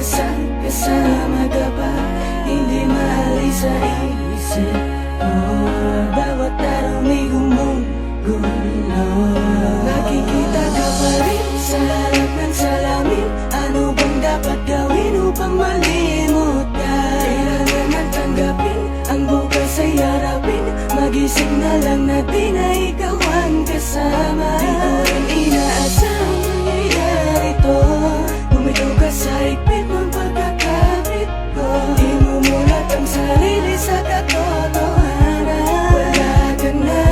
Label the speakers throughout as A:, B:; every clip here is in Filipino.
A: kasama ka pa, hindi maalis sa isip ko. Bawat araw may gumugulo, nakikita ka pa rin sa harap ng salamin. Ano bang dapat gawin upang malimot ka? Kailangan tanggapin ang bukas ay harapin. Magising na lang na di na ikaw ang kasama. Di ko rin inaasang nangyayari to. Bumitaw ka sa higpit ng pagkakapit ko. Imumulat ang sarili sa katotohanan. Wala ka na,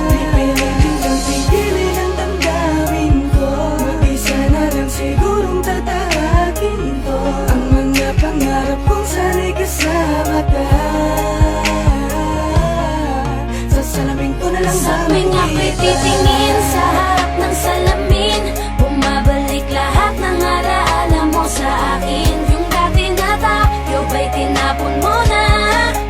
A: pipilitin kang pigilin ang damdamin ko. Mag-isa na lang sigurong tatahakin to. Ang mga pangarap kong sana'y kasama ka. Sa salamin ko na lang
B: sa tuwing ako'y titingin sa harap ng salamin, bumabalik lahat ng alaala mo sa akin. Yung dati na tayo ba'y tinapon mo na?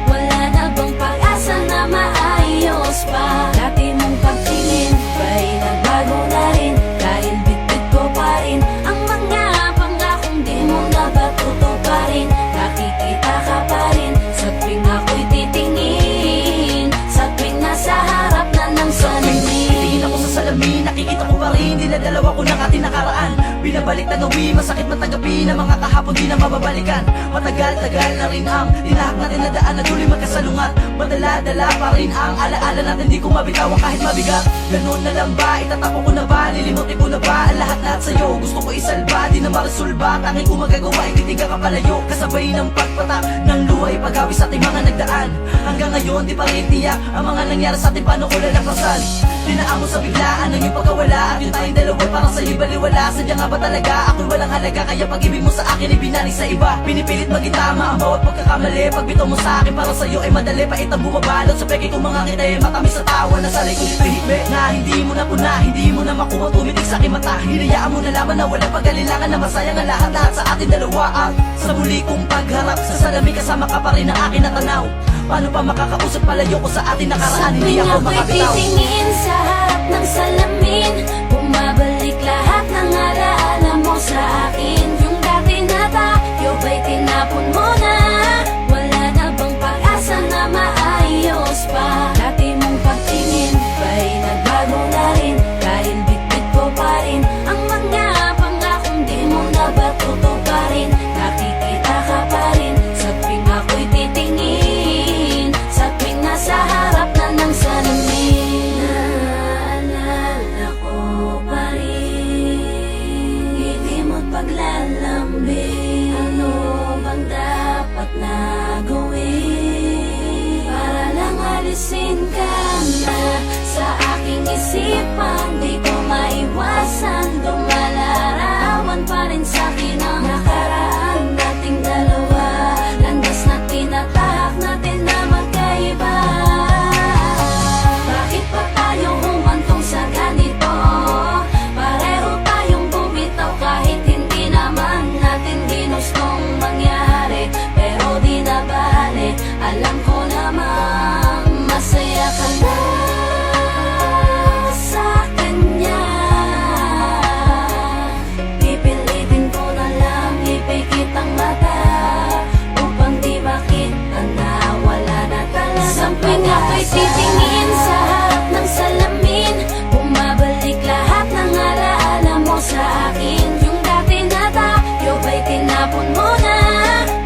B: Wala na bang pag-asa na maayos pa? Dati mong pagtingin ba'y nagbago na rin? Dahil bitbit ko pa rin ang mga pangakong di mo na ba tutuparin? Nakikita ka pa rin sa tuwing ako'y titingin, sa tuwing nasa harap na ng salamin.
C: Tingin ako sa salamin, nakikita ko pa rin dinadalawa ko ng ating nakaraan. Binabalik na gawin, masakit matagabi na mga kahapon di na mababalikan. Matagal-tagal na rin ang tinahak natin na daan na tuloy magkasalungat. Madala-dala pa rin ang alaala natin, di ko mabitawan kahit mabigat. Ganun na lang ba, itatapon ko na ba, lilimutin ko na ba ang lahat sa'yo? Gusto ko isalba, di na maresolba, tanging kung magagawa, ititig ka palayo. Kasabay ng pagpatak ng luhay, pag-awis sa ating mga nagdaan. Hanggang ngayon di pa rin tiyak ang mga nangyari sa ating, paano ko lalampasan? Dinaan mo sa biglaan ng iyong pagkawala, at yung tayong dalawa parang sa'yo'y baliwala. Sadya nga ba talaga ako'y walang halaga, kaya pag-ibig mo sa akin ay binalik sa iba. Pinipilit maging tama ang bawat pagkakamali, pagbitaw mo sa akin para sa'yo ay madali. Paitang bumabalot sa peke kong mga kita ay matamis sa tawa na sanay kong ipahigbe na hindi mo na puna, hindi mo na makuha tumitig sa aking mata. Hinayaan mo na laman na walang pag-alilangan, na masayang ang lahat sa ating dalawa. At sa muli kong pagharap sa salamin, kasama ka pa rin ang akin natanaw. Paano pa makakausap, palayo ko sa ating nakaraan, hindi ako makabitaw.
B: Titingin sa harap ng salamin, bumabalik lahat ng alaala mo sa akin. Yung dati na tayo ba'y tinapon mo na? Wala na bang pag-asa na maayos pa? Dati mong pagtingin ba'y nagbago na rin? Dahil bitbit ko pa rin ang mga pangakong di mo na ba tutuparin? Nakikita ka pa rin sa tuwing ako'y titingin, sa tuwing nasa harap na ng salamin. Naalala ko pa rin ngiti mo't paglalambing. Ano bang dapat na gawin para lang alisin ka na sa aking isipan? Di ko maiwasan, dumalarawan pa rin sa'kin ang nakaraan nating dalawa. Landas na tinatahak natin na magkaiba. Bakit pa tayo humantong sa ganito? Pareho tayong bumitaw kahit hindi naman natin ginustong mangyari. Pero di na bale, alam ko namang masaya ka na sa kanya. Pipilitin ko na lang ipikit ang mata upang di makita na wala na talagang sa tuwing ako'y titingin sa harap ng salamin, bumabalik lahat ng alaala mo sa akin. Yung dati na tayo ba'y tinapon mo na?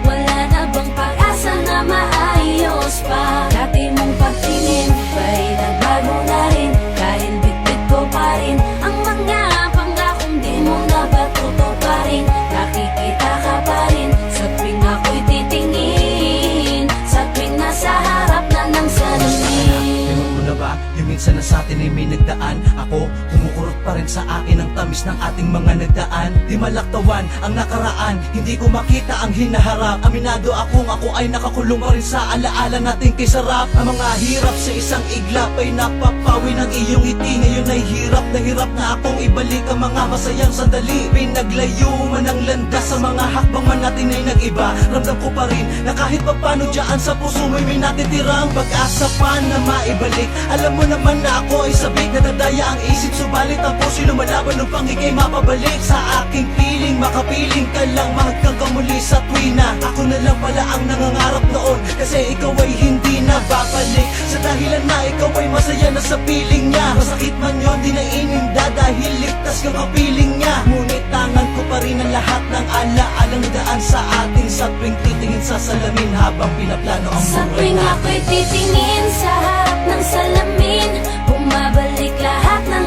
B: Wala na bang pag-asa na maayos pa? Dati mong pagtingin ba'y nagbago na rin? Dahil bitbit ko pa rin ang mga pangakong di mo na ba tutuparin? Nakikita ka pa rin sa tuwing ako'y titingin, sa tuwing nasa harap na ng salamin.
C: Ewan mo na ba, yung minsan na sa atin ay may nagdaan. Ako, kumukurot pa rin sa akin ang tamis ng ating mga nagdaan. Di malaktawan ang nakaraan, hindi ko makita ang hinaharap. Aminado akong ako ay nakakulong pa rin sa alaala natin kay sarap. Ang mga hirap sa isang iglap ay napapawi ng iyong ngiti. Ngayon ay hirap na akong ibalik ang mga masayang sandali. Pinaglayo man ang landas sa mga hakbang man natin ay nag-iba. Ramdam ko pa rin na kahit papano dyan sa puso may natitirang pag-asa pa na maibalik. Alam mo naman na ako ay sabik, nadadaya ang isip, subalit ang puso'y lumalaban upang ikay mapabalik sa aking piling. Makapiling ka lang hanggang kamuli sa tuwina. Ako na lang pala ang nangangarap noon, kasi ikaw ay hindi na babalik. Sa dahilan na ikaw ay masaya na sa piling niya. Masakit man yun, di na ininda dahil ligtas kang kapiling niya. Ngunit tangan ko pa rin ang lahat ng alaalang daan sa atin sa tuwing titingin sa salamin habang pinaplano ang
B: Sa
C: buhay
B: tuwing
C: natin.
B: ako'y titingin sa harap ng salamin, bumabalik lahat ng